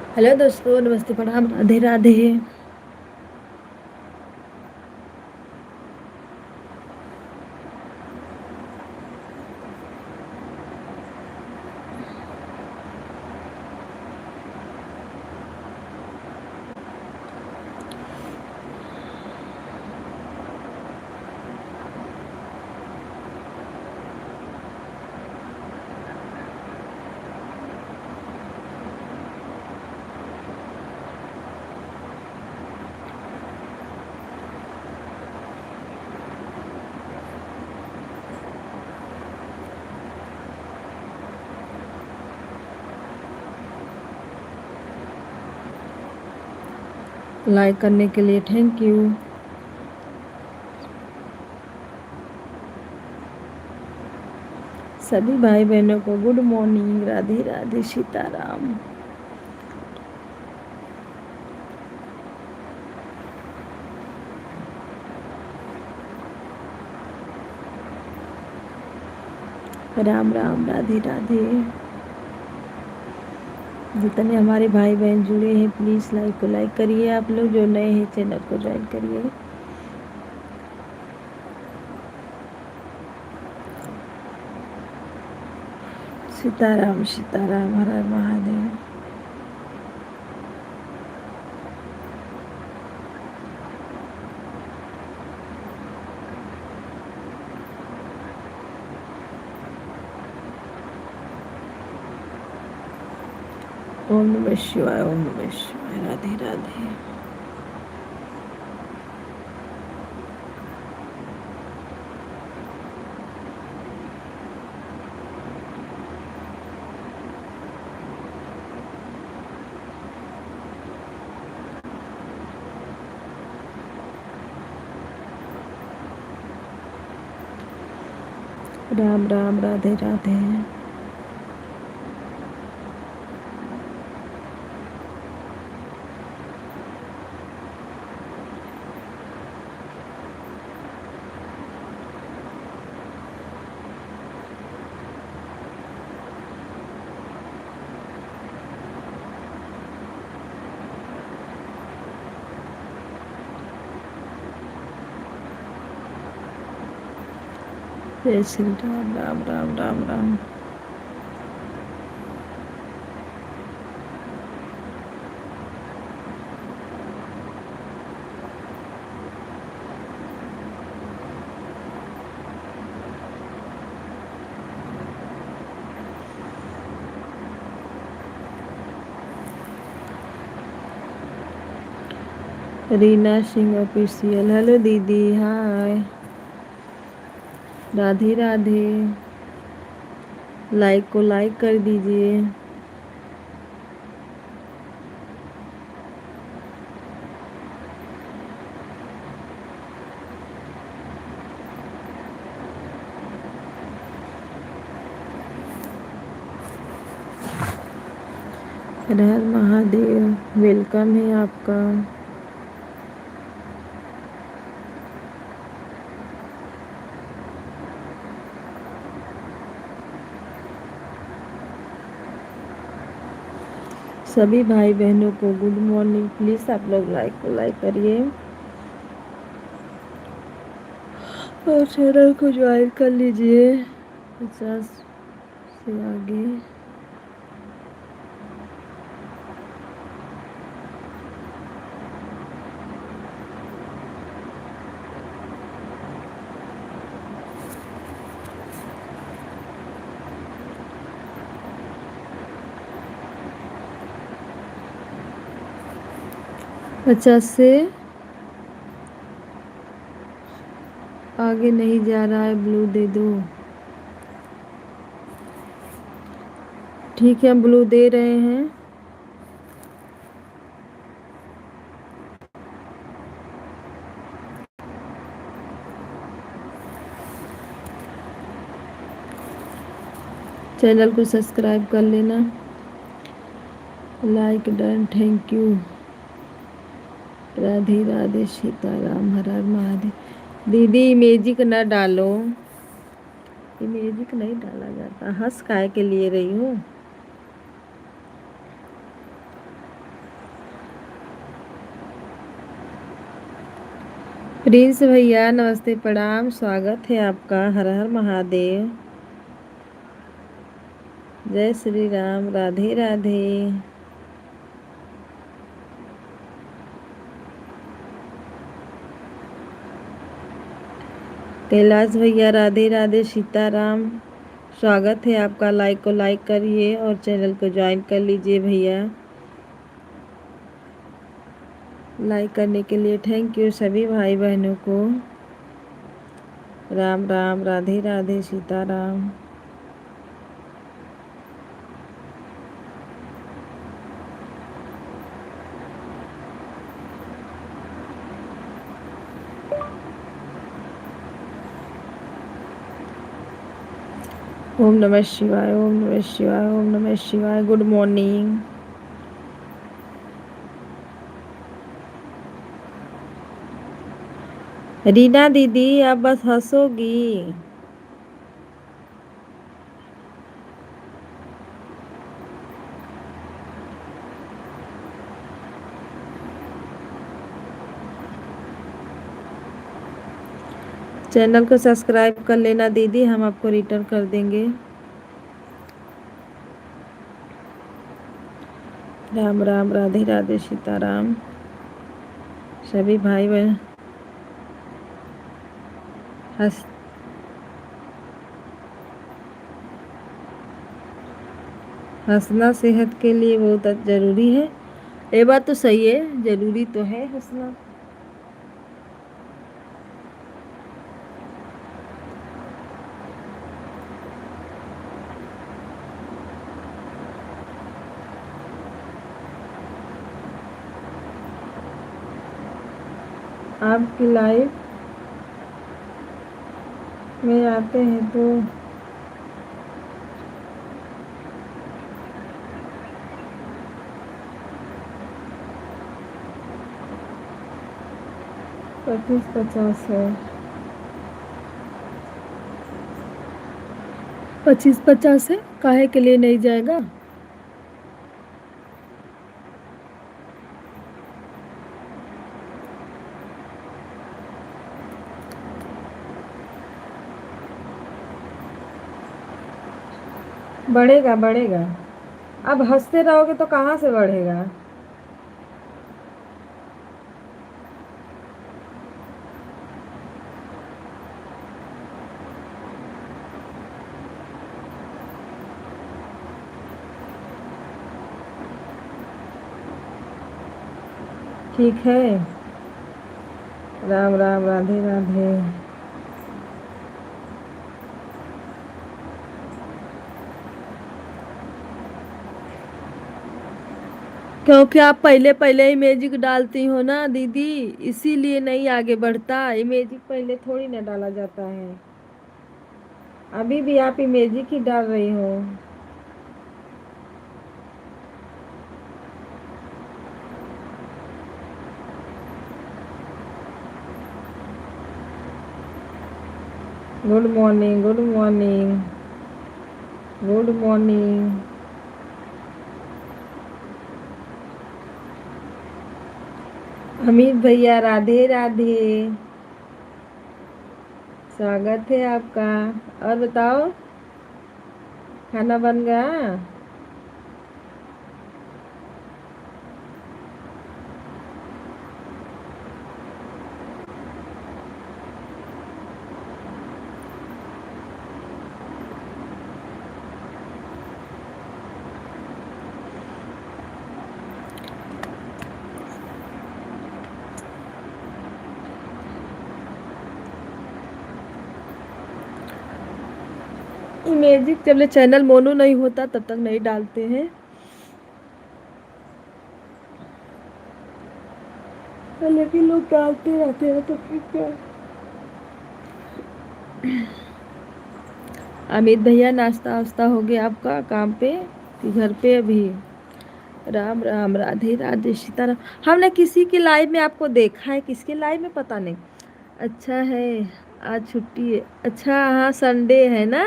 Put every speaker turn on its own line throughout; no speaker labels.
Hello दोस्तों, नमस्ते, प्रणाम, राधे राधे। लाइक करने के लिए थैंक यू। सभी भाई बहनों को गुड मॉर्निंग, राधे राधे, सीताराम। राम राम, राधे राधे। जितने हमारे भाई बहन जुड़े हैं प्लीज़ लाइक को लाइक करिए। आप लोग जो नए हैं चैनल को ज्वाइन करिए। सीताराम सीताराम, हर हर महादेव। ओम नमः शिवाय, ओम नमः शिवाय, राधे राधे। राम राम, राधे राधे। जय श्री राम, राम राम, राम राम। रीना सिंह ऑफिशियल, हेलो दीदी, हाय, राधे राधे। लाइक को लाइक कर दीजिए। हर हर महादेव, वेलकम है आपका। सभी भाई बहनों को गुड मॉर्निंग। प्लीज़ आप लोग लाइक को लाइक करिए और चैनल को ज्वाइन कर लीजिए 50 से आगे। पचास से आगे नहीं जा रहा है, ब्लू दे दो। ठीक है, हम ब्लू दे रहे हैं। चैनल को सब्सक्राइब कर लेना। Like done, thank you. Radhe Radhe, Sitaram, Har Har Mahadev. दीदी इमेजिक ना डालो, इमेजिक नहीं डाला जाता। हंस काय के लिए रही हूँ। प्रिंस भैया नमस्ते प्रणाम, स्वागत है आपका। हर हर महादेव। जय श्री राम, राधे राधे। कैलाश भैया राधे राधे, सीताराम। स्वागत है आपका। लाइक को लाइक करिए और चैनल को ज्वाइन कर लीजिए भैया। लाइक करने के लिए थैंक यू सभी भाई बहनों को। राम राम, राधे राधे, सीताराम। ओम नमः शिवाय, ओम नमः शिवाय, ओम नमः शिवाय। Good morning. रीना दीदी आप बस हंसोगी। चैनल को सब्सक्राइब कर लेना दीदी, हम आपको रिटर्न कर देंगे। राम राम, राधे राधे, सीताराम। सभी भाई बहन हंस हंसना सेहत के लिए बहुत ज़रूरी है। ये बात तो सही है, ज़रूरी तो है हंसना। आपकी लाइफ में आते हैं तो पच्चीस पचास है। 25-50 है, काहे के लिए नहीं जाएगा। बढ़ेगा बढ़ेगा। अब हंसते रहोगे तो कहाँ से बढ़ेगा। ठीक है। राम राम, राधे राधे। क्योंकि आप पहले पहले ही मैजिक डालती हो ना दीदी, इसीलिए नहीं आगे बढ़ता। ये मैजिक पहले थोड़ी ना डाला जाता है। अभी भी आप ये मैजिक ही डाल रही हो। Good morning, good morning, good morning. Amit भैया राधे राधे, स्वागत है आपका। और बताओ, खाना बन गया। मैजिक जब ले चैनल मोनू नहीं होता तब तक नहीं डालते हैं। लेकिन लोग डालते रहते हैं तो फिर क्या। अमित भैया नाश्ता वास्ता हो गया आपका काम पे कि घर पे अभी। राम राम, राधे राधे, सीताराम। हमने किसी की लाइव में आपको देखा है, किसके लाइव में पता नहीं। अच्छा है, आज छुट्टी है। अच्छा हाँ, संडे है ना।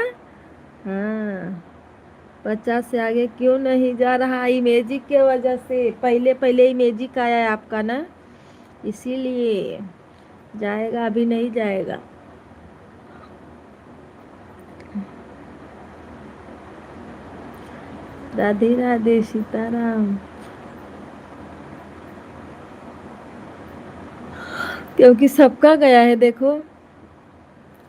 हाँ। 50 से आगे क्यों नहीं जा रहा, इमेजिक के वजह से। पहले पहले इमेजिक आया है आपका ना, इसीलिए। जाएगा, अभी नहीं जाएगा। राधे राधे सीताराम। क्योंकि सबका गया है देखो,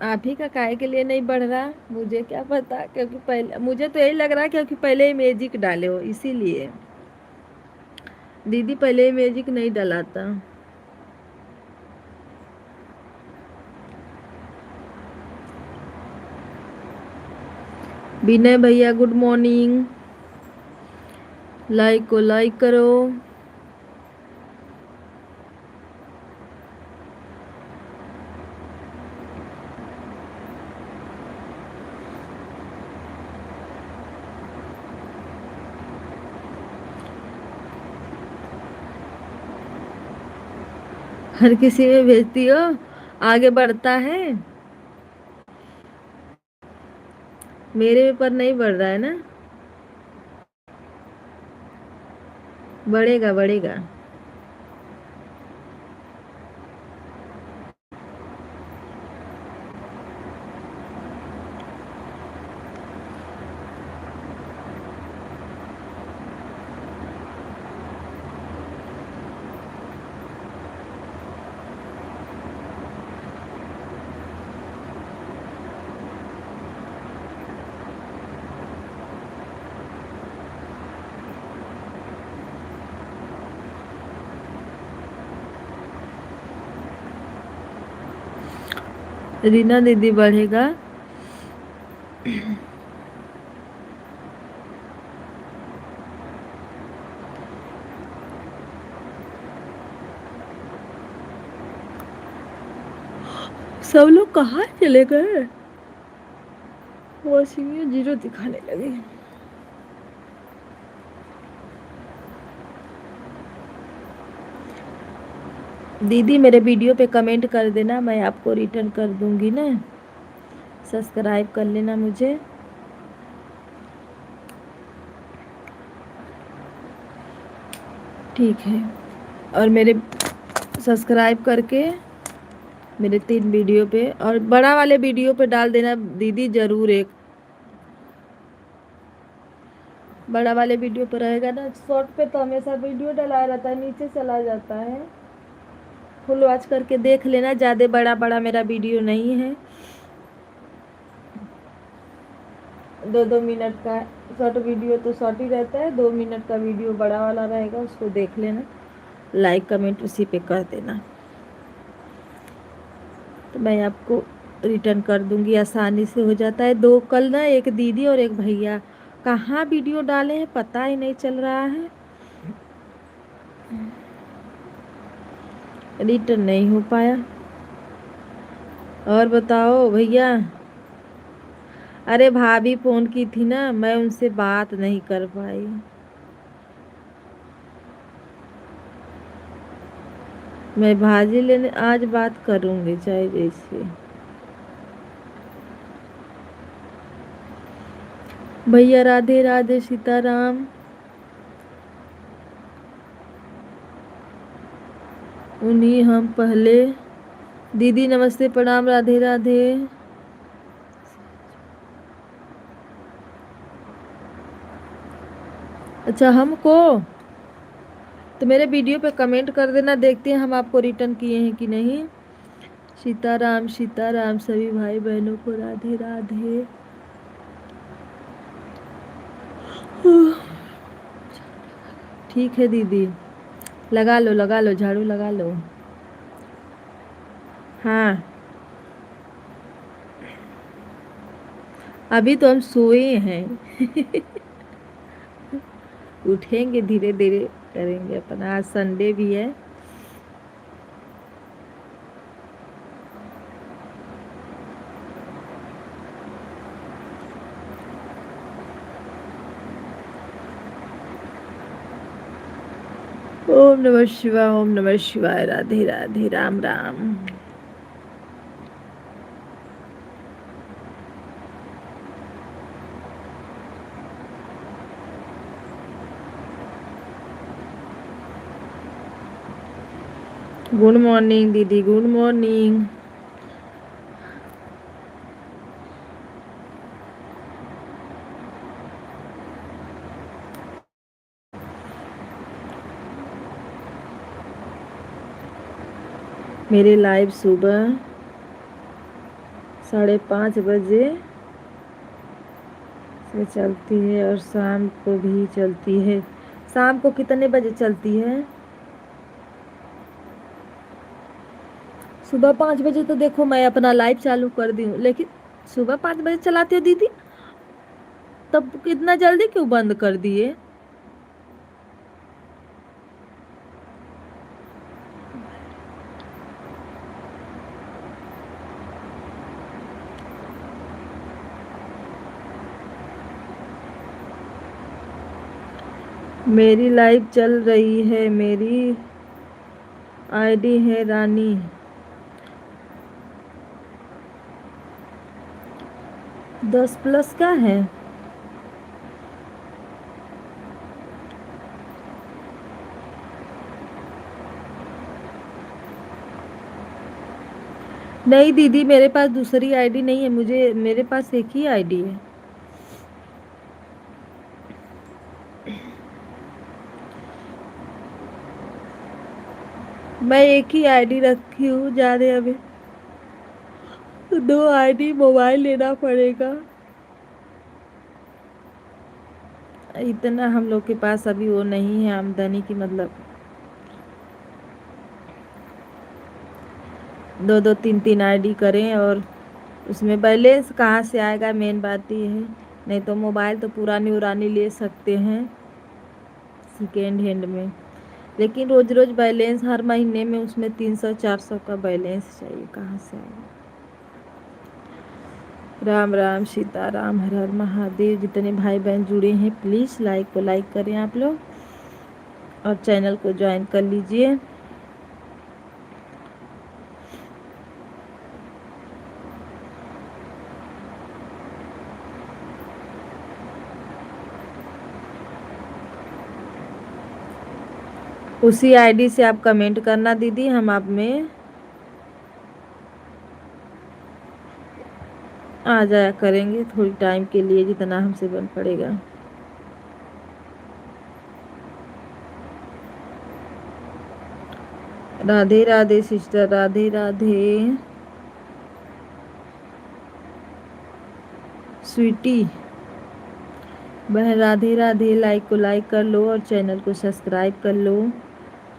आप ही का काहे के लिए नहीं बढ़ रहा, मुझे क्या पता। क्योंकि पहले मुझे तो यही लग रहा है, क्योंकि पहले ही मैजिक डाले हो इसीलिए। दीदी पहले ही मैजिक नहीं डलाता। विनय भैया गुड मॉर्निंग। लाइक को लाइक करो। हर किसी में भेजती हो, आगे बढ़ता है। मेरे पर नहीं बढ़ रहा है ना, बढ़ेगा बढ़ेगा। रीना दीदी बढ़ेगा। सब लोग कहाँ चले गए, वॉशिंग जीरो दिखाने लगे। दीदी मेरे वीडियो पे कमेंट कर देना, मैं आपको रिटर्न कर दूंगी ना। सब्सक्राइब कर लेना मुझे। ठीक है। और मेरे सब्सक्राइब करके मेरे 3 वीडियो पे और बड़ा वाले वीडियो पे डाल देना दीदी ज़रूर। एक बड़ा वाले वीडियो पे रहेगा ना, शॉर्ट पे तो हमेशा वीडियो डलाया रहता है, नीचे चला जाता है। फुल वॉच करके देख लेना, ज़्यादा बड़ा बड़ा मेरा वीडियो नहीं है। 2-2 मिनट का शॉर्ट वीडियो तो शॉर्ट ही रहता है, 2 मिनट का वीडियो बड़ा वाला रहेगा, उसको देख लेना। लाइक कमेंट उसी पे कर देना, तो मैं आपको रिटर्न कर दूंगी, आसानी से हो जाता है। दो कल ना एक दीदी और एक भैया कहाँ वीडियो डाले हैं पता ही नहीं चल रहा है, रिटर्न नहीं हो पाया। और बताओ भैया। अरे भाभी फ़ोन की थी ना, मैं उनसे बात नहीं कर पाई। मैं भाजी लेने आज बात करूंगी चाहे जैसे। भैया राधे राधे सीताराम। उन्हीं हम पहले। दीदी नमस्ते प्रणाम राधे राधे। अच्छा हमको तो मेरे वीडियो पे कमेंट कर देना, देखते हैं हम आपको रिटर्न किए हैं कि नहीं। सीताराम सीताराम सभी भाई बहनों को राधे राधे। ठीक है दीदी, लगा लो झाड़ू लगा लो। हाँ अभी तो हम सोए हैं। उठेंगे धीरे धीरे, करेंगे अपना, आज संडे भी है। ओम नमः शिवाय, ओम नमः शिवाय, राधे राधे, राम राम। गुड मॉर्निंग दीदी, गुड मॉर्निंग। मेरी लाइव सुबह 5:30 बजे से चलती है और शाम को भी चलती है। शाम को कितने बजे चलती है? सुबह 5 बजे तो देखो मैं अपना लाइव चालू कर दी हूँ, लेकिन सुबह 5 बजे चलाती हो दीदी, तब इतना जल्दी क्यों बंद कर दिए? मेरी लाइव चल रही है, मेरी आईडी है रानी। दस प्लस का है। नहीं दीदी, मेरे पास दूसरी आईडी नहीं है, मेरे पास एक ही आईडी है। मैं एक ही आईडी रखी हूँ, जाने अभी 2 आईडी मोबाइल लेना पड़ेगा। इतना हम लोग के पास अभी वो नहीं है आमदनी की, मतलब 2-2 3-3 आईडी करें और उसमें बैलेंस कहाँ से आएगा, मेन बात ये है। नहीं तो मोबाइल तो पुरानी उरानी ले सकते हैं सेकेंड हैंड में, लेकिन रोज रोज बैलेंस हर महीने में उसमें 300-400 का बैलेंस चाहिए, कहाँ से आएगा। राम राम सीता राम, हर हर महादेव। जितने भाई बहन जुड़े हैं प्लीज़ लाइक को लाइक करें आप लोग, और चैनल को ज्वाइन कर लीजिए। उसी आईडी से आप कमेंट करना दीदी, हम आप में आ जाया करेंगे थोड़ी टाइम के लिए, जितना हमसे बन पड़ेगा। राधे राधे सिस्टर, राधे राधे स्वीटी बहन, राधे राधे। लाइक को लाइक कर लो और चैनल को सब्सक्राइब कर लो।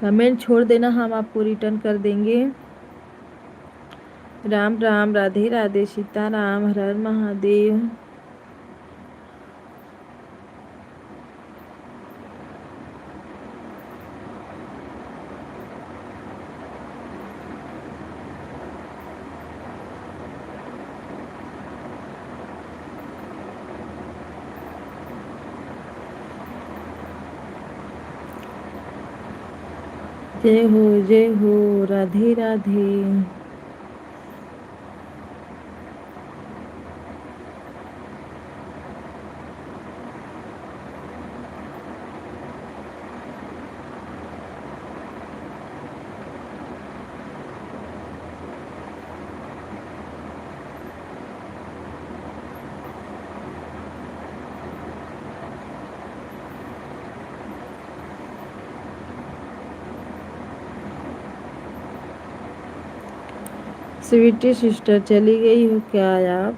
कमेंट छोड़ देना, हम आपको रिटर्न कर देंगे। राम राम, राधे राधे, सीता राम, हर हर महादेव। जय हो राधे राधे। स्वीटी सिस्टर चली गई हो क्या आप?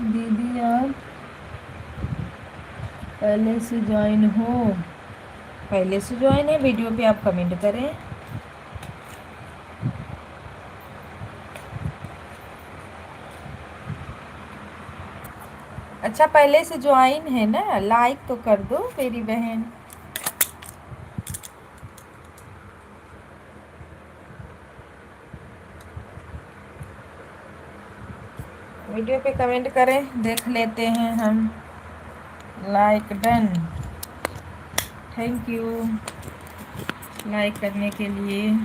दीदी आप पहले से ज्वाइन हो? पहले से ज्वाइन है, वीडियो पे आप कमेंट करें। अच्छा पहले से ज्वाइन है ना, लाइक तो कर दो मेरी बहन। वीडियो पे कमेंट करें, देख लेते हैं हम। Like done. Thank you like करने के लिए।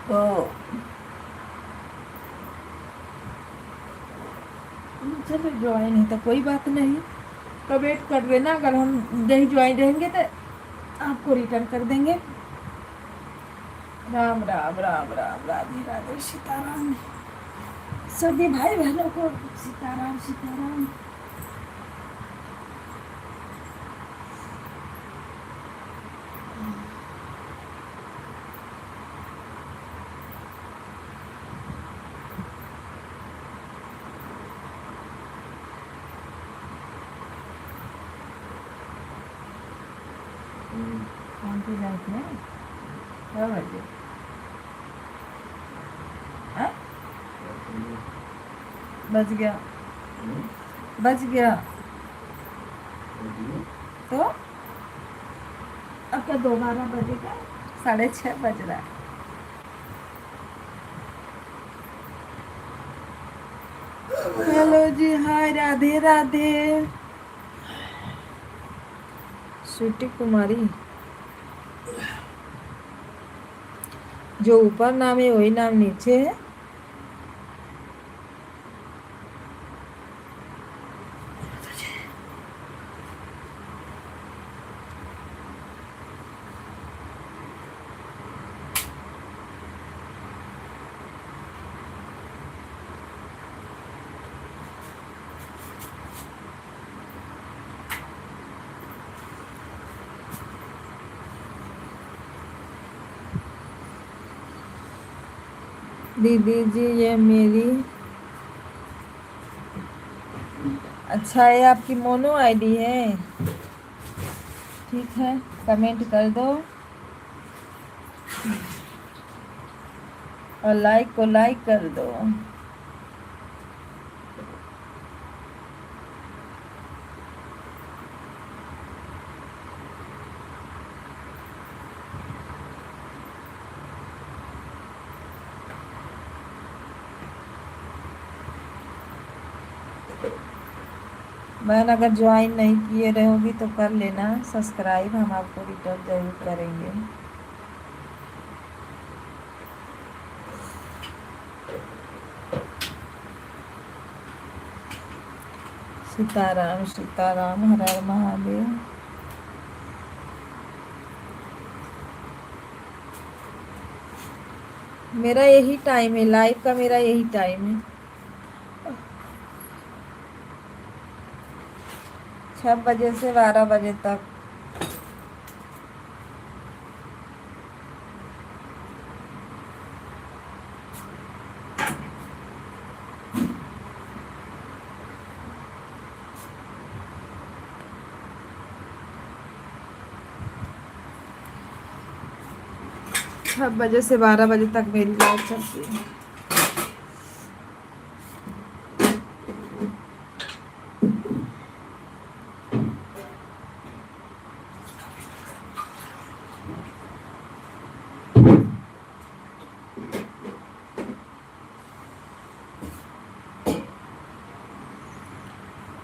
तो चलो ज्वाइन है तो कोई बात नहीं, कमेंट कर देना। अगर हम नहीं ज्वाइन रहेंगे तो आपको रिटर्न कर देंगे। राम राम राम राम, राधे राधे, सीताराम। सभी भाई बहनों को सीताराम सीताराम। कौन सी लाइट में क्या बजे? हाँ? बज गया, बज गया तो अब क्या 2:12 बजेगा? 6:30 बज रहा है। हेलो जी, हाय, राधे राधे। स्वीटी कुमारी, जो ऊपर नाम है वही नाम नीचे है। दीदी जी ये मेरी, अच्छा ये आपकी मोनो आईडी है, ठीक है, कमेंट कर दो और लाइक को लाइक कर दो। बहन अगर ज्वाइन नहीं किए रहोगी तो कर लेना सब्सक्राइब, हम आपको रिटर्न जरूर करेंगे। सीताराम सीताराम, हर हर महादेव। मेरा यही टाइम है, लाइव का मेरा यही टाइम है, 6 बजे से 12 बजे तक। छह बजे से 12 बजे तक मेरी लाइव चलती है।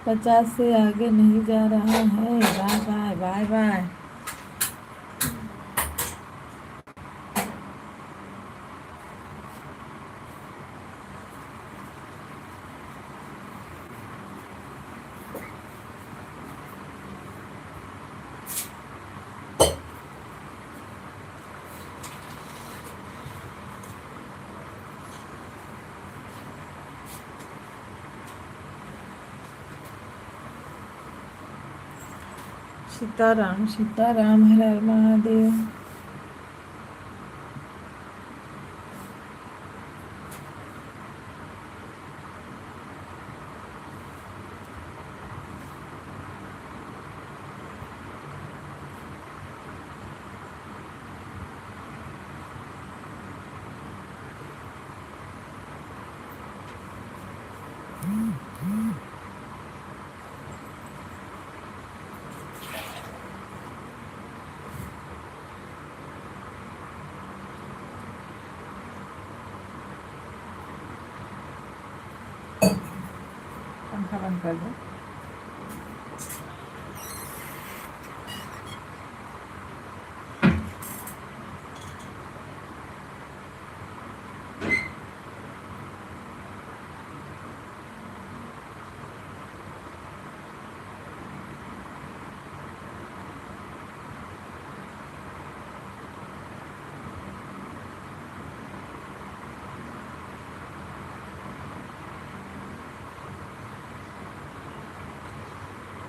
पचास से आगे नहीं जा रहा है। Bye bye bye bye. Sitaram Sitaram, Har Har Mahadev. पंखा बंद कर दो।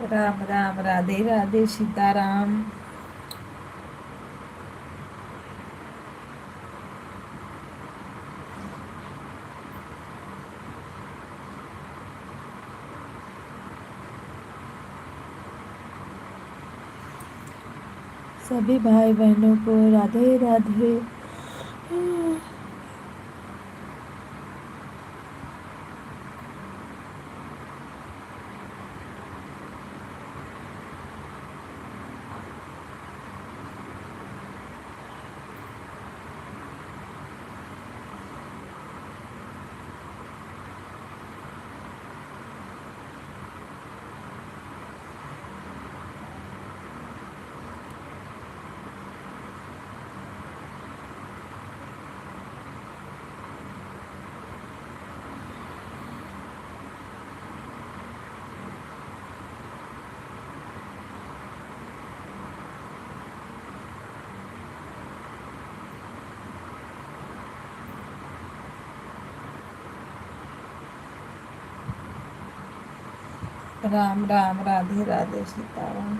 राम राम, राधे राधे, सीताराम। सभी भाई बहनों को राधे राधे। राम राम, राधे राधे, सीताराम।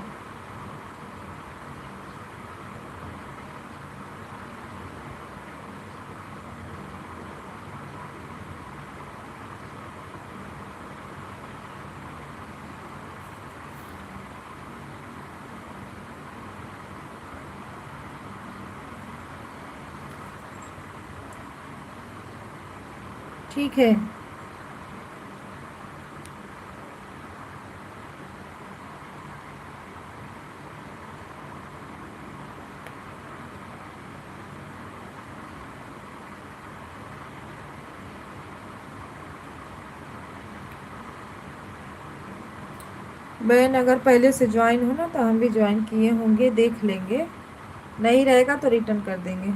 ठीक है। बहन अगर पहले से ज्वाइन हो ना तो हम भी ज्वाइन किए होंगे, देख लेंगे। नहीं रहेगा तो रिटर्न कर देंगे।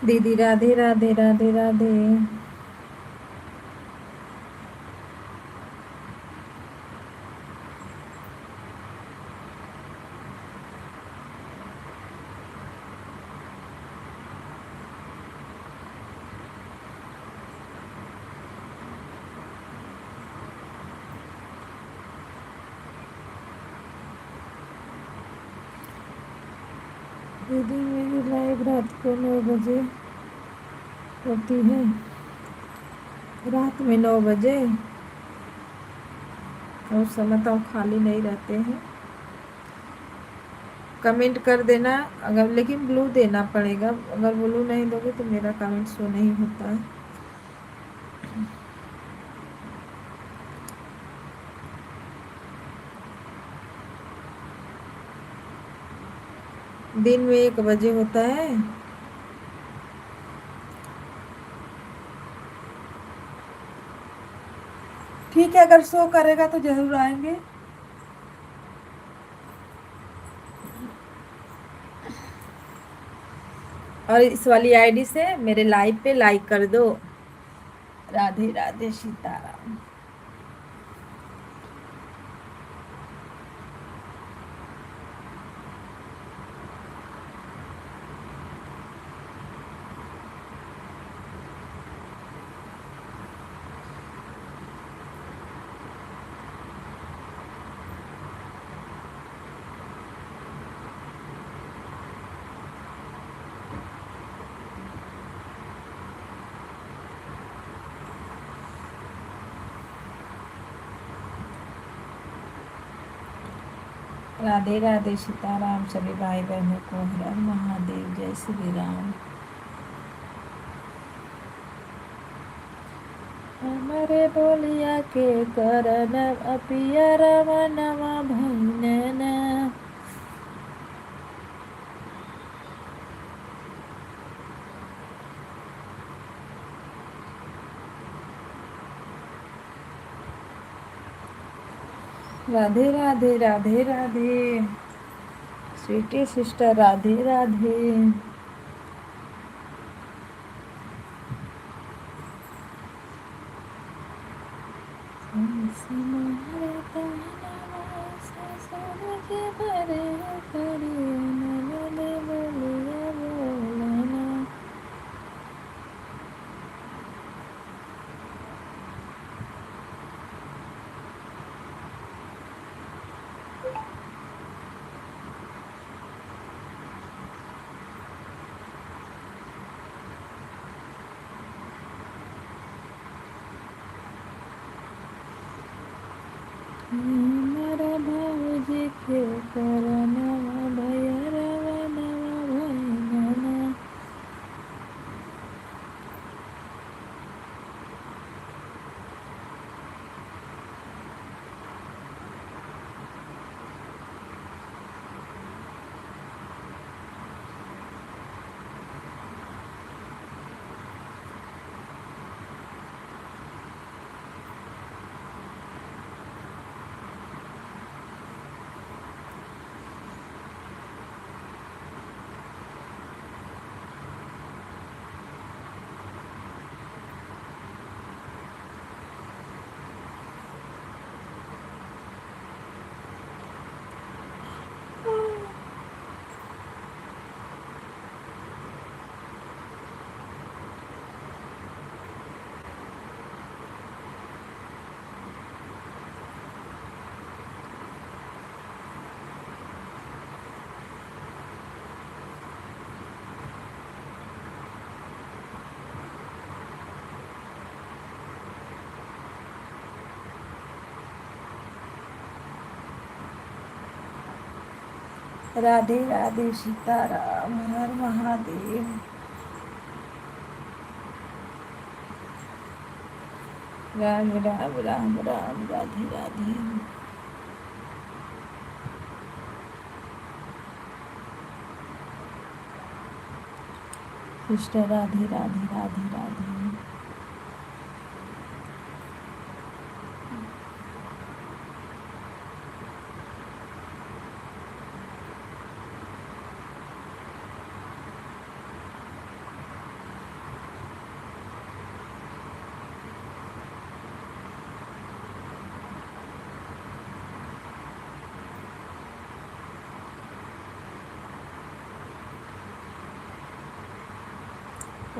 दीदी राधे राधे, राधे राधे। दीदी मेरी लाइव रात को 9 बजे होती है। रात में 9 बजे। उस समय तो हम खाली नहीं रहते हैं। कमेंट कर देना अगर, लेकिन ब्लू देना पड़ेगा। अगर ब्लू नहीं दोगे तो मेरा कमेंट शो नहीं होता है। दिन में 1 बजे होता है। ठीक है, अगर शो करेगा तो जरूर आएंगे। और इस वाली आईडी से मेरे लाइव पे लाइक कर दो। राधे राधे, सीताराम। राधे राधे, सीताराम। सभी भाई बहनों को हर हर महादेव, जय श्री राम। हमारे बोलिया के करन अपिया रमनवा भैनना। राधे राधे, राधे राधे, स्वीटी सिस्टर, राधे राधे। हमारा भाऊजी के करनवा भैरवा नवा भैनना। राधे राधे, सीताराम, हर हर महादेव। राम राम राम राम, राधे राधे। सिस्टर, राधे राधे, राधे राधे।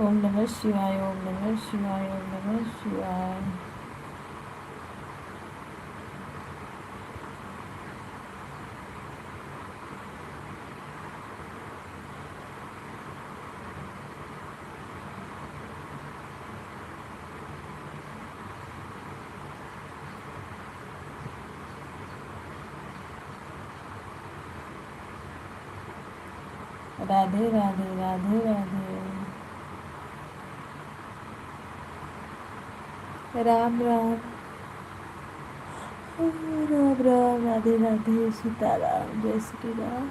ओम नमः शिवाय, ओम नमः शिवाय, ओम नमः शिवाय। राधे राधे, राधे राधे। राम राम, राम राम, राधे राधे, सीताराम, जय श्री राम।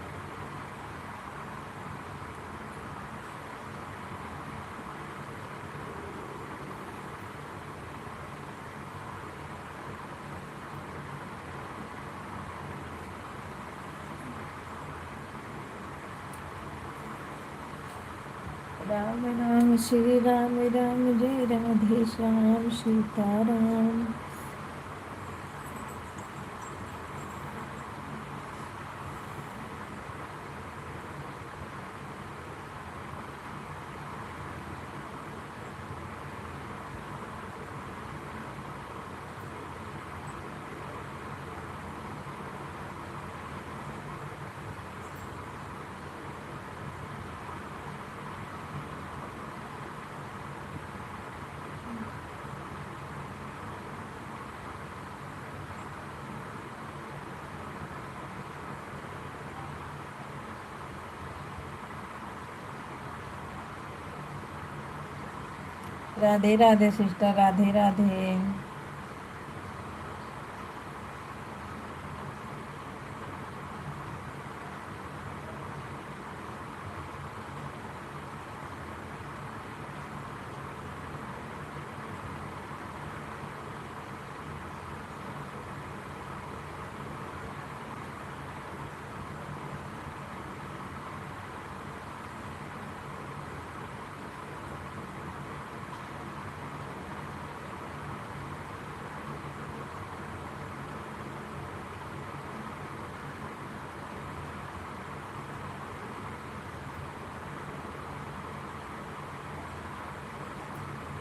राम राम, श्री राम राम, जय राधे श्याम, सीताराम। राधे राधे सिस्टर, राधे राधे।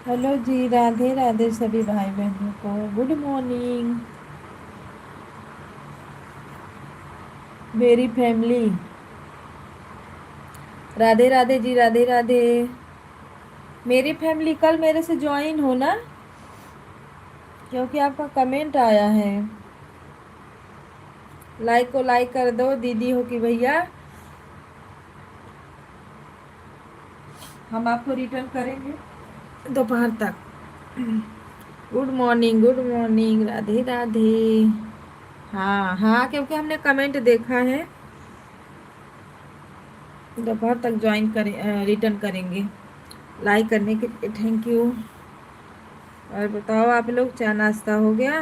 हेलो जी, राधे राधे सभी भाई बहनों को, गुड मॉर्निंग मेरी फैमिली। राधे राधे जी, राधे राधे। मेरी फैमिली कल मेरे से ज्वाइन हो ना, क्योंकि आपका कमेंट आया है। लाइक को लाइक कर दो, दीदी हो कि भैया। हम आपको रिटर्न करेंगे दोपहर तक। Good morning, good morning, Radhe Radhe. हाँ हाँ, क्योंकि हमने कमेंट देखा है। दोपहर तक ज्वाइन करें, रिटर्न करेंगे। लाइक करने के लिए थैंक यू। और बताओ आप लोग, चाय नाश्ता हो गया?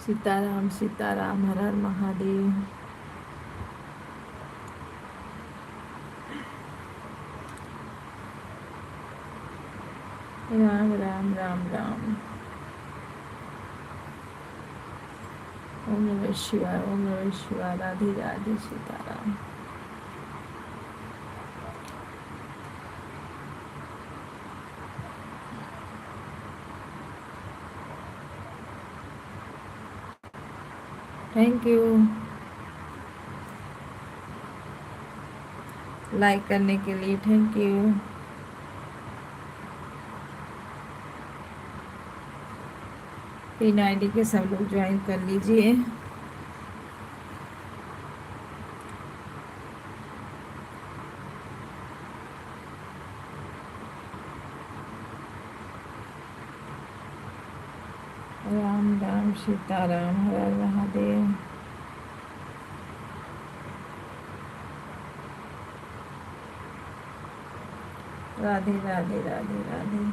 सीताराम सीताराम, हर हर महादेव। राम राम राम राम। ओम नमः शिवाय, ओम नमः शिवाय, Radhe Radhe, Sitaram. Thank you like करने के लिए, थैंक यू। पिन आईडी के सब लोग ज्वाइन कर लीजिए। राम राम सीताराम, हर हर महादेव। राधे राधे, राधे राधे।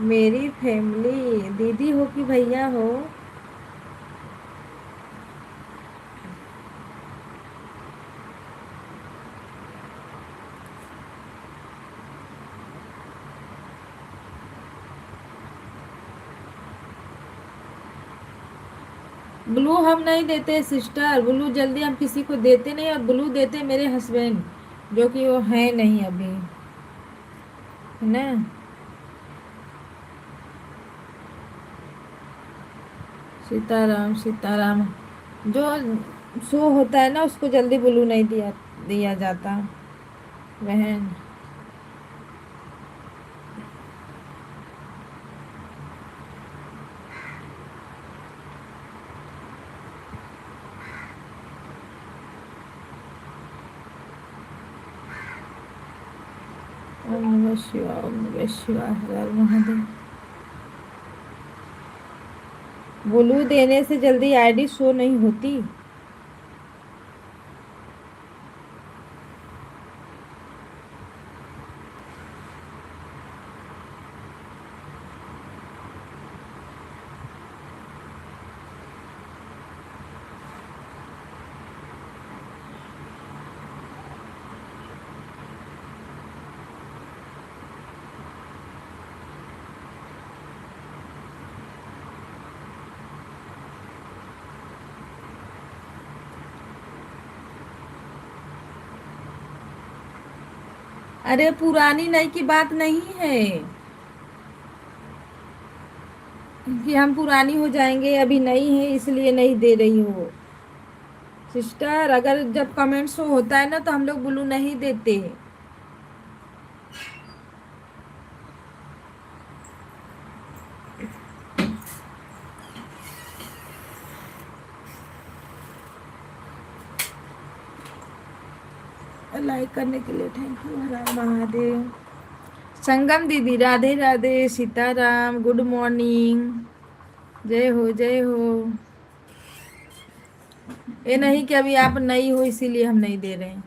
मेरी फैमिली दीदी हो कि भैया हो। ब्लू हम नहीं देते सिस्टर, ब्लू जल्दी हम किसी को देते नहीं। और ब्लू देते मेरे हस्बैंड, जो कि वो है नहीं अभी, है ना। सीताराम सीताराम। जो शो होता है ना, उसको जल्दी ब्लू नहीं दिया दिया जाता बहन। ओम नमः शिवाय, ओम नमः शिवाय, हर हर महादेव। ब्लू देने से जल्दी आईडी शो नहीं होती। अरे पुरानी नई की बात नहीं है कि हम पुरानी हो जाएंगे, अभी नई है इसलिए नहीं दे रही हो सिस्टर। अगर जब कमेंट शो होता है ना, तो हम लोग ब्लू नहीं देते। लाइक करने के लिए थैंक यू। हर हर महादेव। संगम दीदी राधे राधे, सीताराम, गुड मॉर्निंग, जय हो जय हो। ये नहीं कि अभी आप नई हो इसीलिए हम नहीं दे रहे हैं।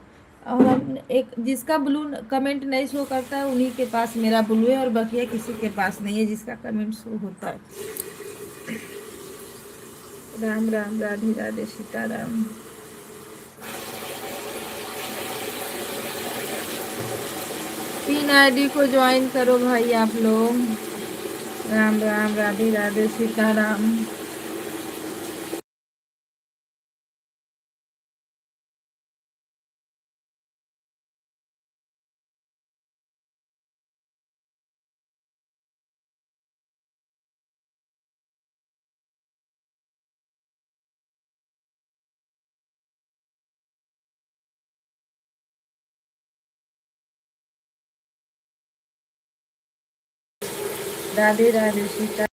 और हम एक जिसका ब्लू कमेंट नहीं शो करता है उन्हीं के पास मेरा ब्लू है, और बकिया किसी के पास नहीं है जिसका कमेंट शो होता है। राम राम, राधे राधे, सीताराम। तीन आईडी को ज्वाइन करो भाई आप लोग। राम राम, राधे राधे, सीताराम। राधे राधे, सीता।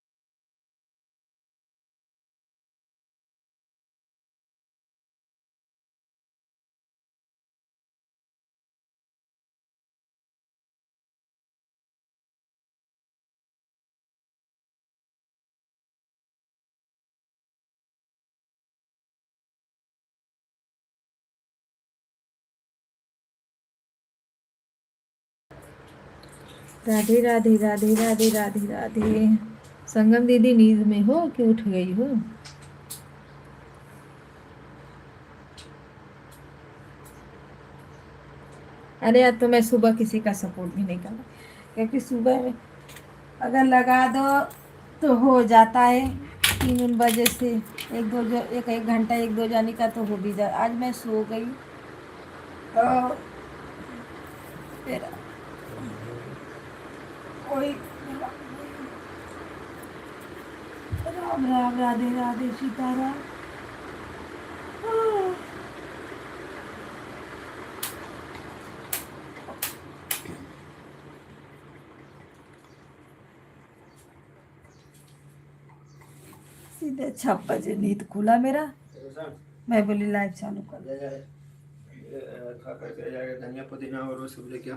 राधे राधे, राधे राधे, राधे राधे। संगम दीदी नींद में हो कि उठ गई हो? अरे यार, तो मैं सुबह किसी का सपोर्ट भी नहीं करना, क्योंकि सुबह में अगर लगा दो तो हो जाता है 3 बजे से। एक एक घंटा एक दो जाने का तो हो भी जा। आज मैं सो गई और फिर कोई। राम राम, राधे राधे, सीताराम। सीधे 6 बजे नींद खुला मेरा। मैं बोली लाइव चालू कर। खा करके जाएगा धनिया पुदीना और वो सब लेके।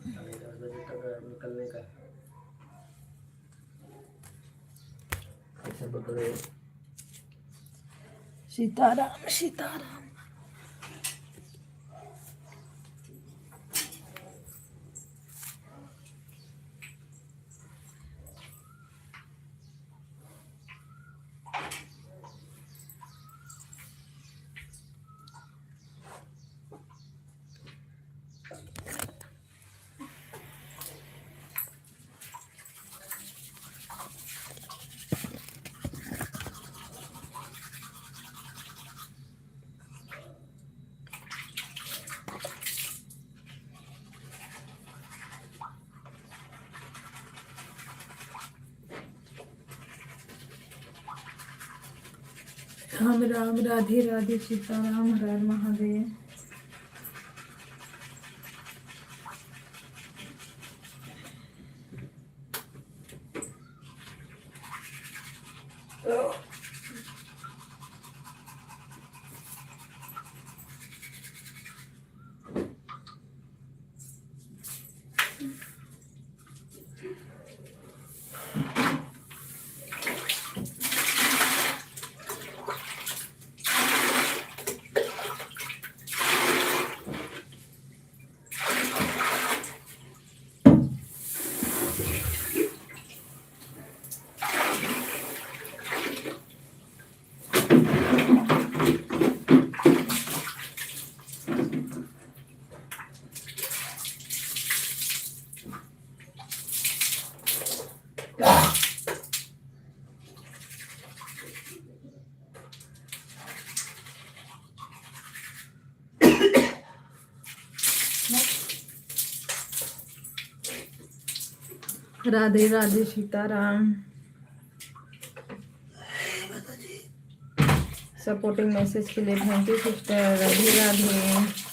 साढ़े 10 बजे तक निकलने का ऐसे पकड़े। सीताराम, सीताराम। राम राम, राधे राधे, सीताराम, हर हर महादेव। राधे राधे, सीताराम। सपोर्टिंग मैसेज के लिए thank you sister. Radhe Radhe.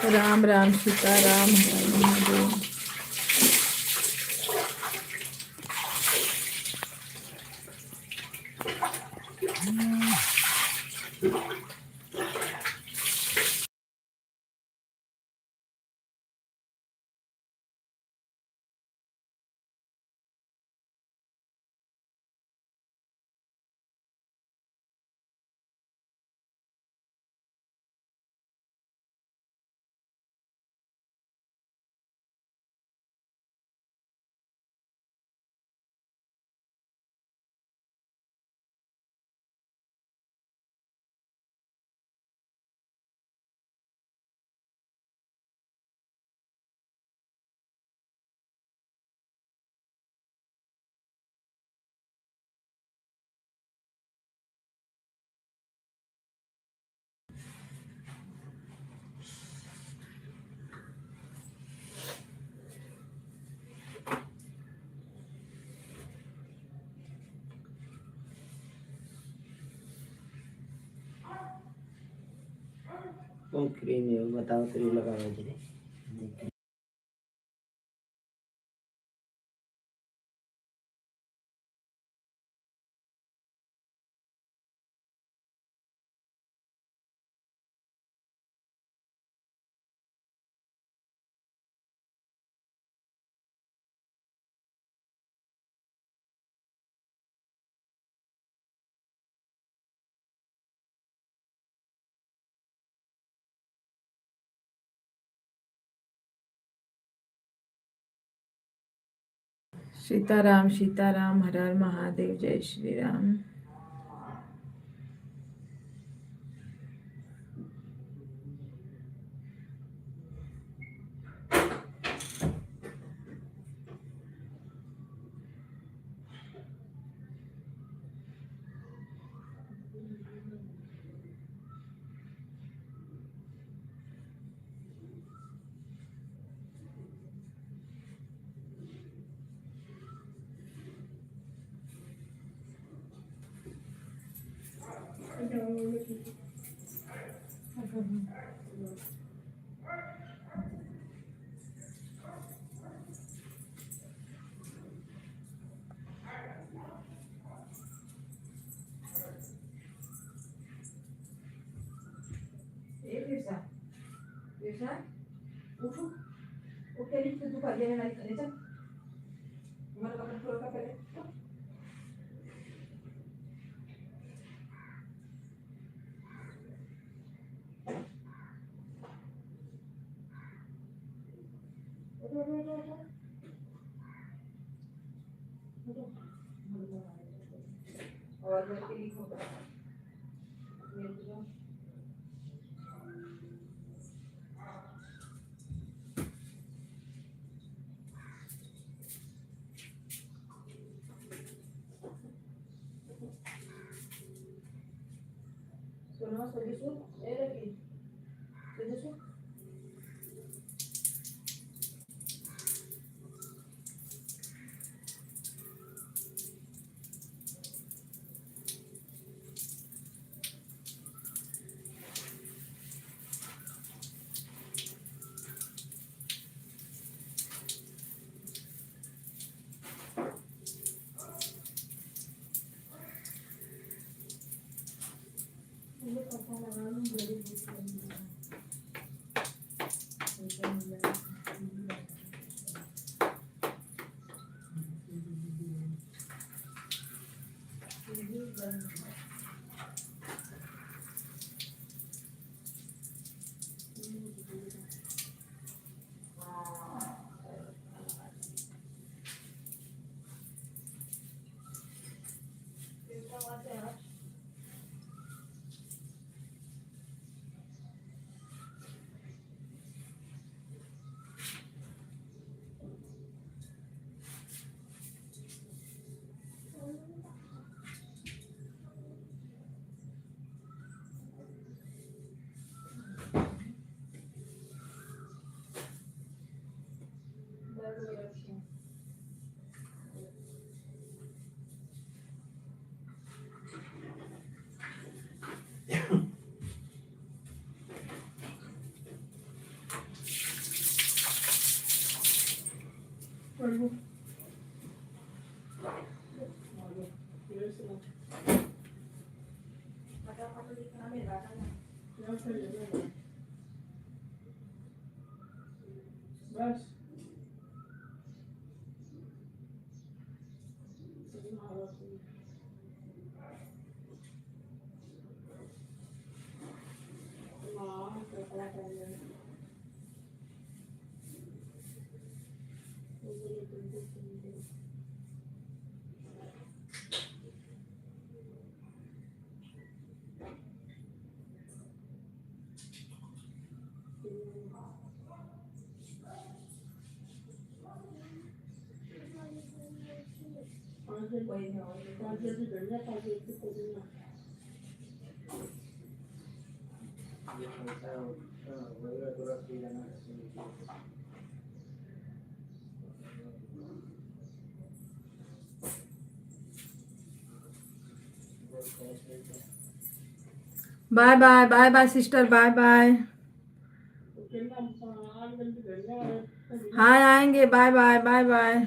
Ram Ram Sita Ram, Har Har Mahadev.
कौन क्रीम है बताओ तेरी लगावे के लिए।
सीताराम सीताराम, हर हर महादेव, जय श्री राम।
ये पैसा वही तुरंत भी जाना है।
Bye bye bye bye sister, bye bye. हाँ आएंगे, bye bye bye bye.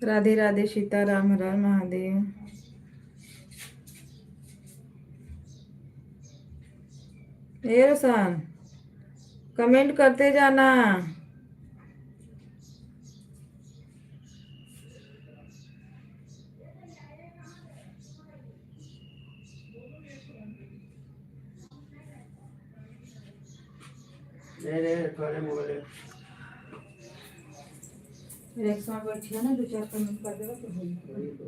Radhe Radhe, Sitaram, Har Har Mahadev. ए रोशन, कमेंट करते जाना।
ले थोड़े मोबाइल
रिक्शा में बैठी है ना, 2-4 कमेंट कर देगा तो हो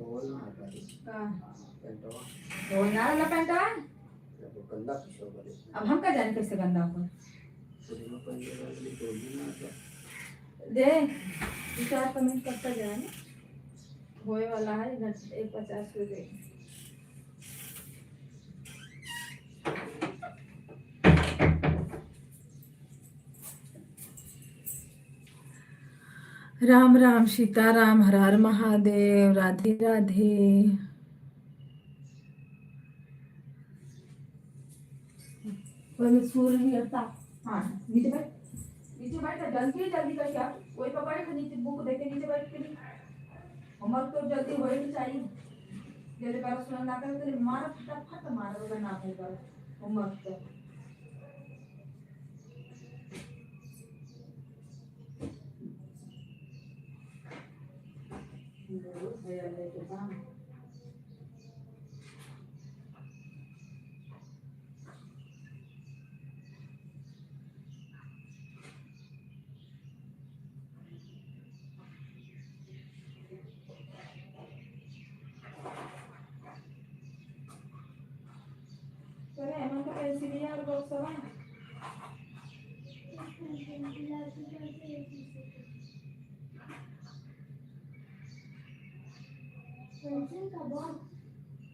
बोल ना आता है
का
पेंटो
हो ना वाला पैंटा।
तो गंदा किसो बोले
अब हम का जाने कैसे गंदा हो
पूरी में कोई ये वाली बोल ना आता
दे। 2-4 कमेंट करता जाना, होए वाला है 150 रुपये। राम राम, सीताराम, हर हर महादेव, राधे राधे। सूर नहीं हटता। हाँ नीचे बैठ, नीचे बैठ, जल्दी जल्दी कर क्या कोई पकड़े तो नीचे बुक देके नीचे बैठ के होमवर्क तो जल्दी हो ही चाहिए। जल्दी बार सुन ना करे तो मार फटाफट मार अगर ना हो कर होमवर्क तो भैया लेके काम। करे मन का पेंसिल यार बहुत सारा पेंसिल का बहुत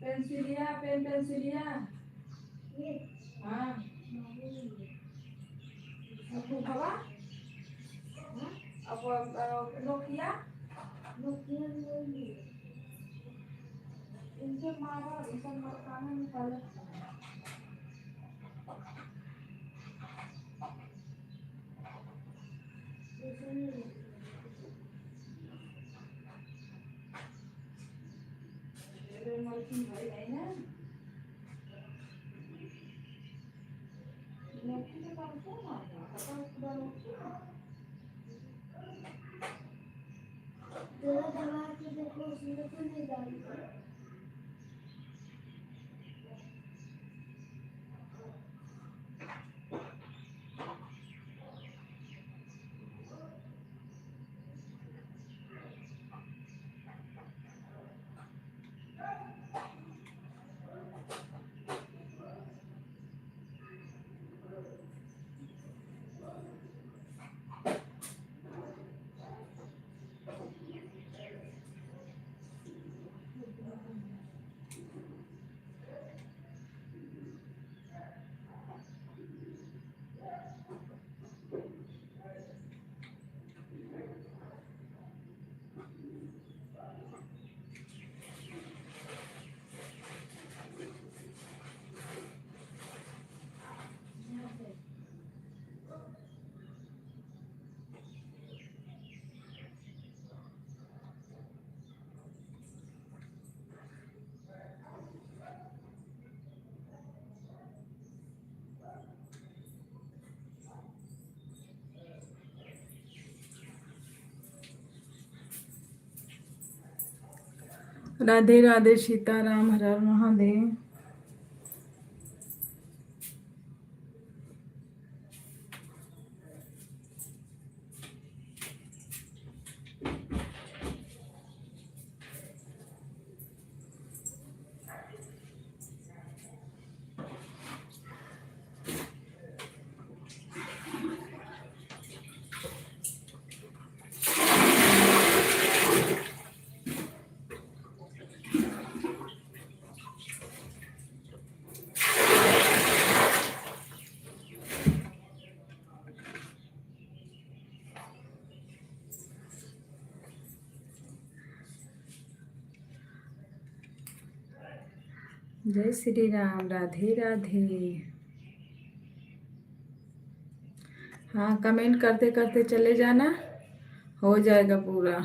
पेंसिलिया पेन पेंसिलिया ये हाँ अब हवा अब नोकिया नोकिया इनसे मारा इनसे मरकाना निकाला मर्किंग भाई है ना नोकिया का काम कौन आता पता खुदा नोकिया जरा दबा के देखो उसमें तो नहीं डाली राधे राधे, सीताराम, हर हर महादेव। जय श्री राम, राधे राधे। हाँ कमेंट करते करते चले जाना, हो जाएगा पूरा।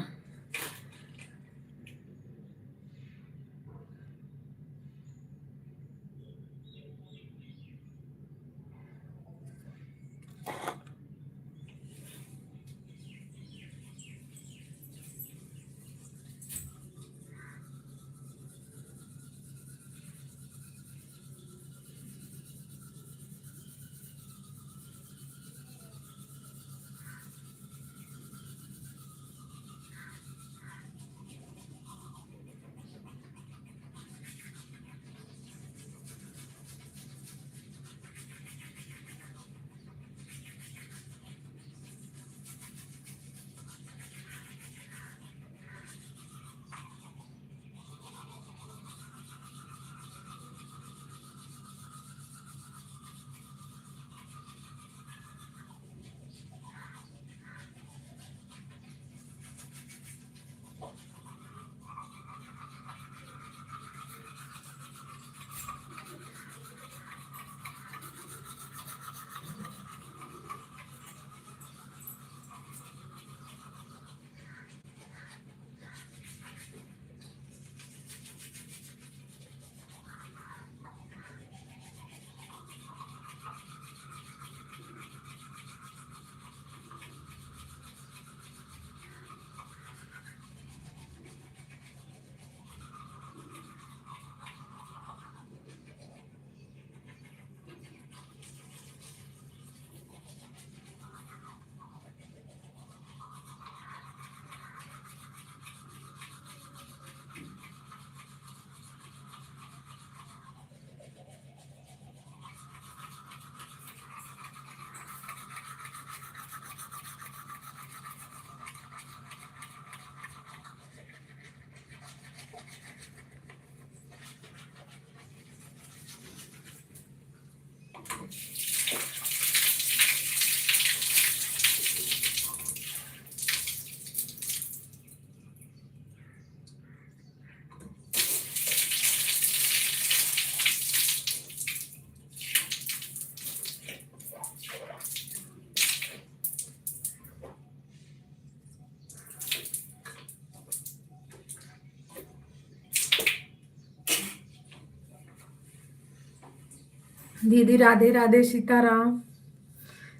दीदी राधे राधे, सीताराम।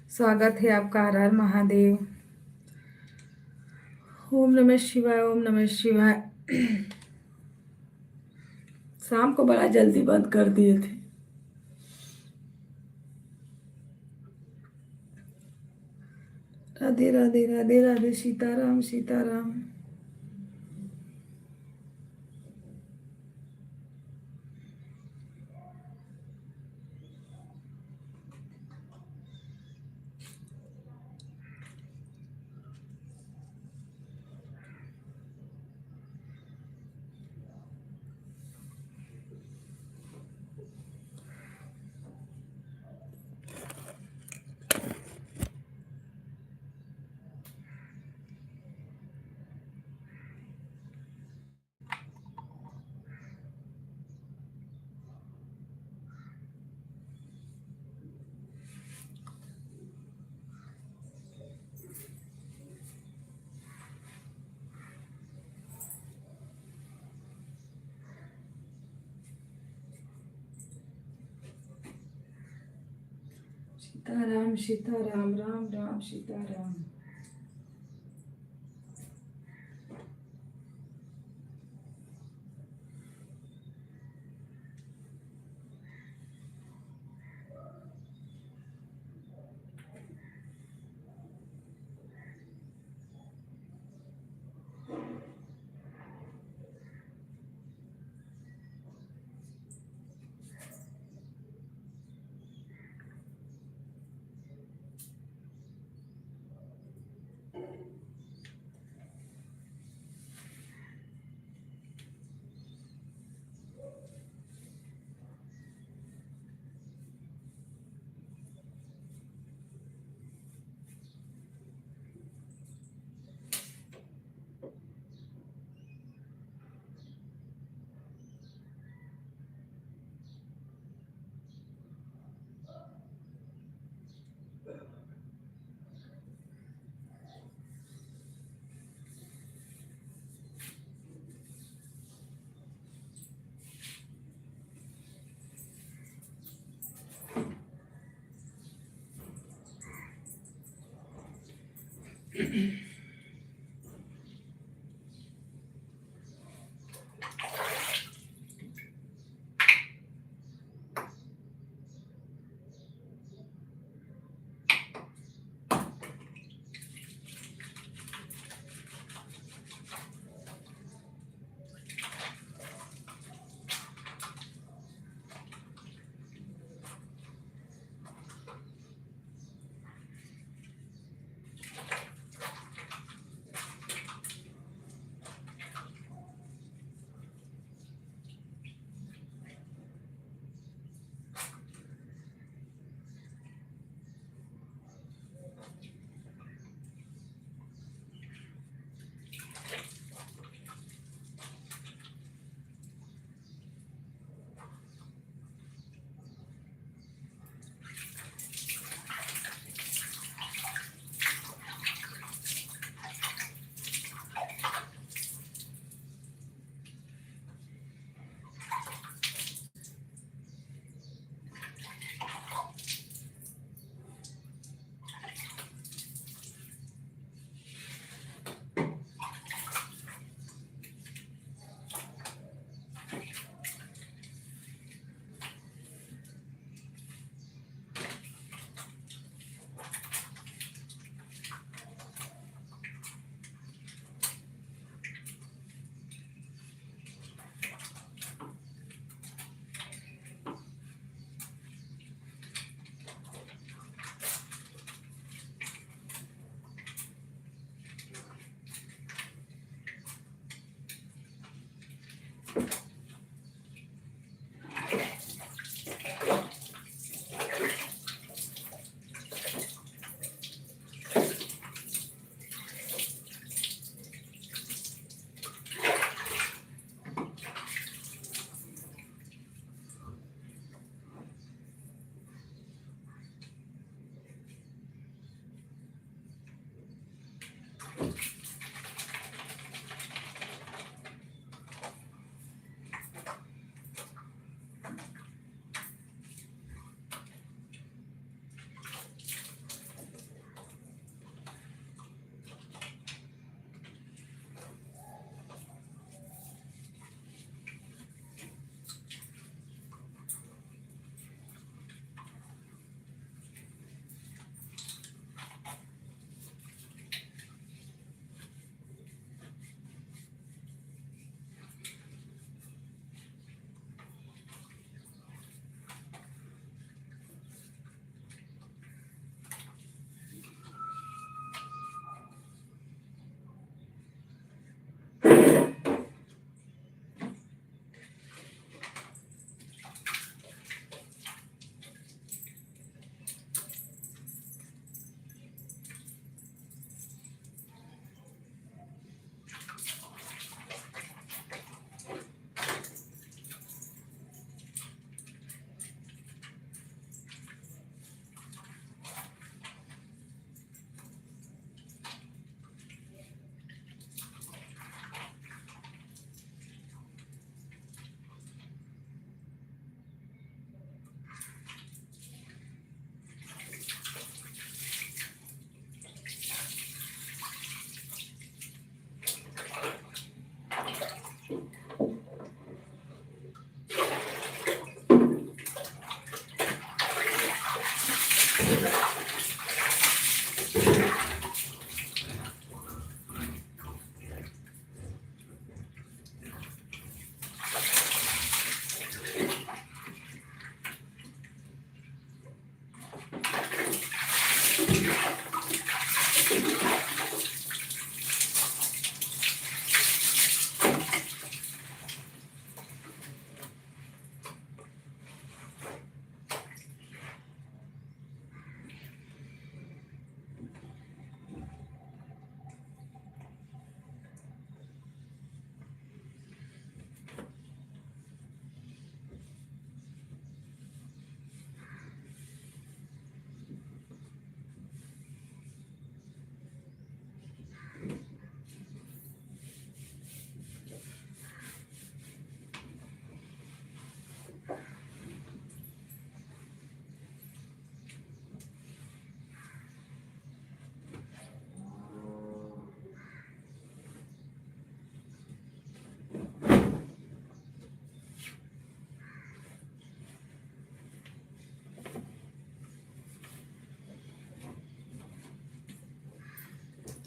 स्वागत है आपका। हर हर महादेव। ओम नमः शिवाय, ओम नमः शिवाय। शाम को बड़ा जल्दी बंद कर दिए थे। राधे राधे राधे राधे, सीताराम सीताराम। सीताराम सीताराम, राम राम सीताराम।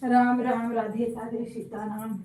राम राम, राधे राधे, सीताराम।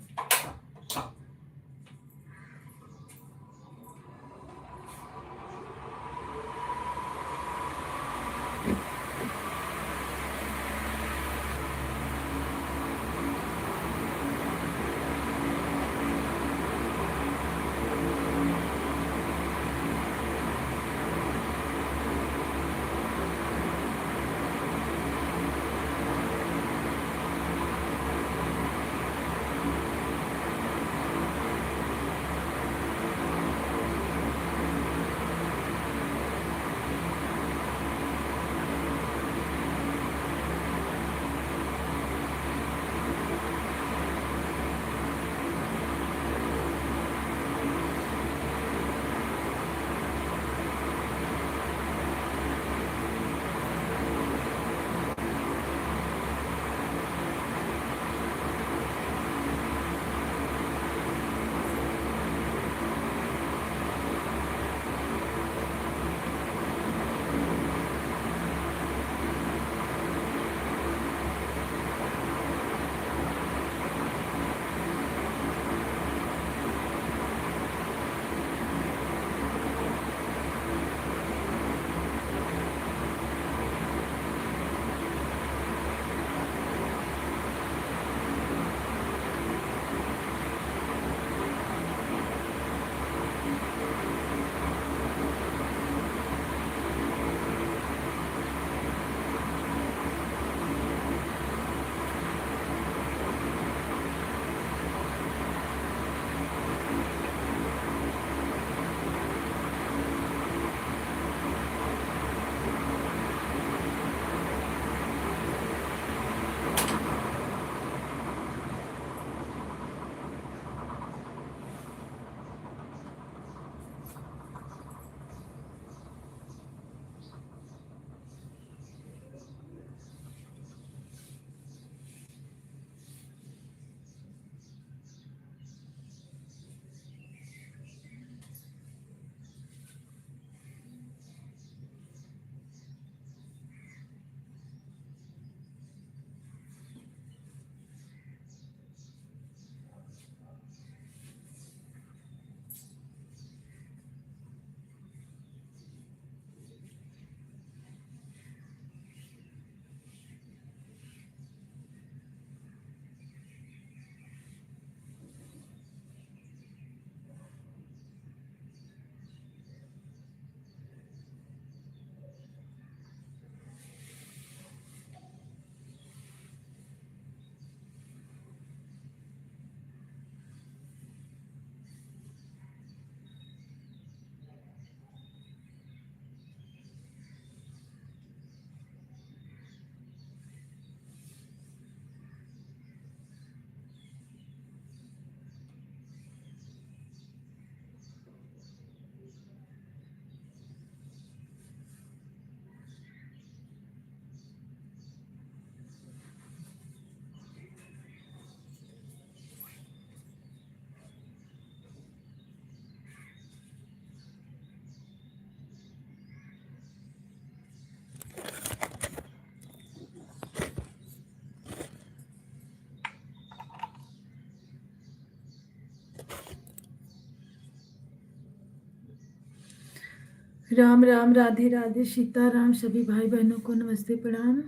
राम राम, राधे राधे, सीताराम। सभी भाई बहनों को नमस्ते, प्रणाम।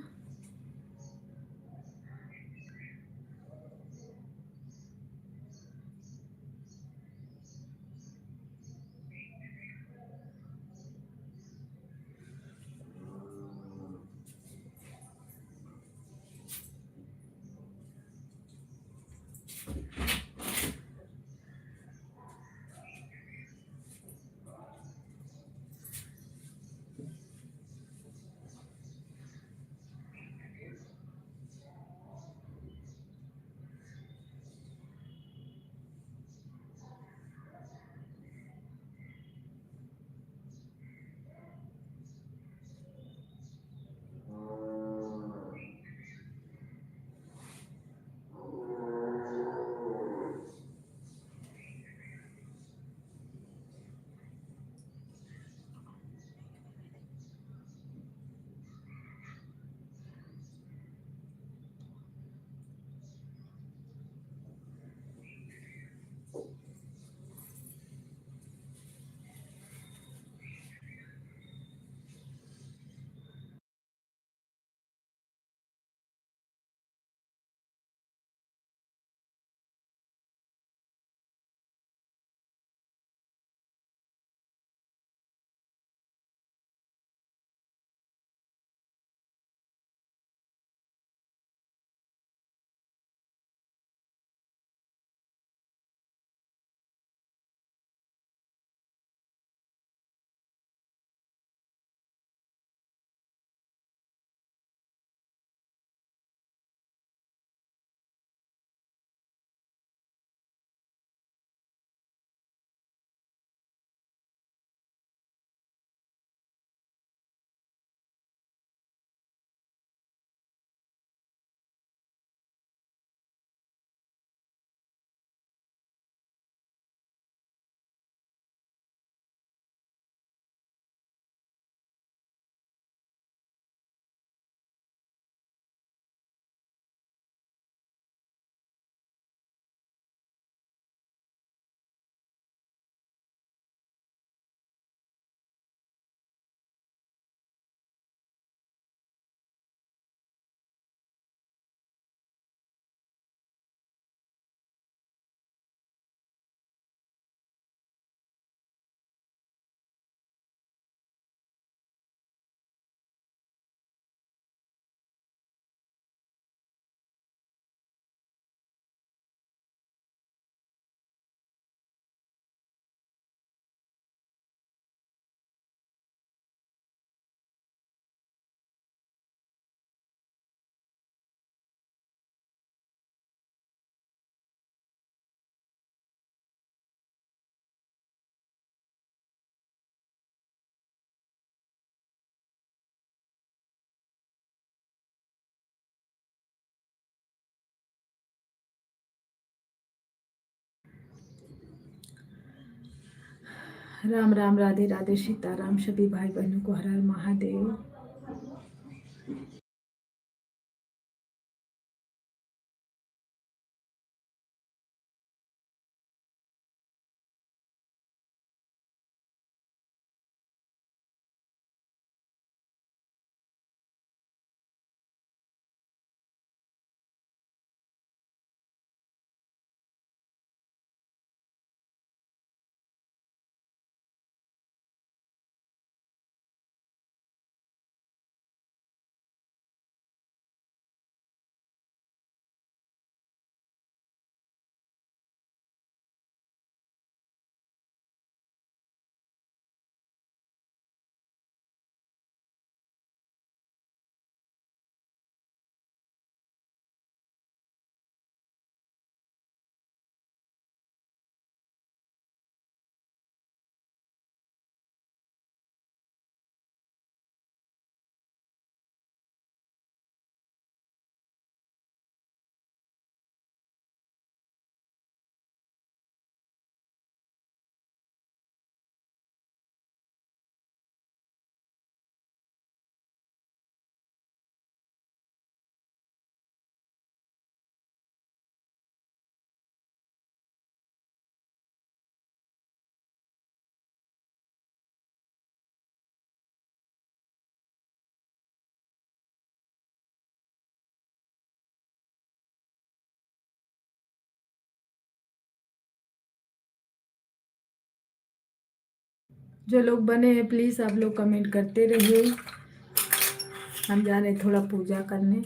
राम राम, राधे राधे, सीताराम। सभी भाई बहनों को हर हर महादेव। जो लोग बने हैं प्लीज आप लोग कमेंट करते रहिए। हम जा रहे थोड़ा पूजा करने।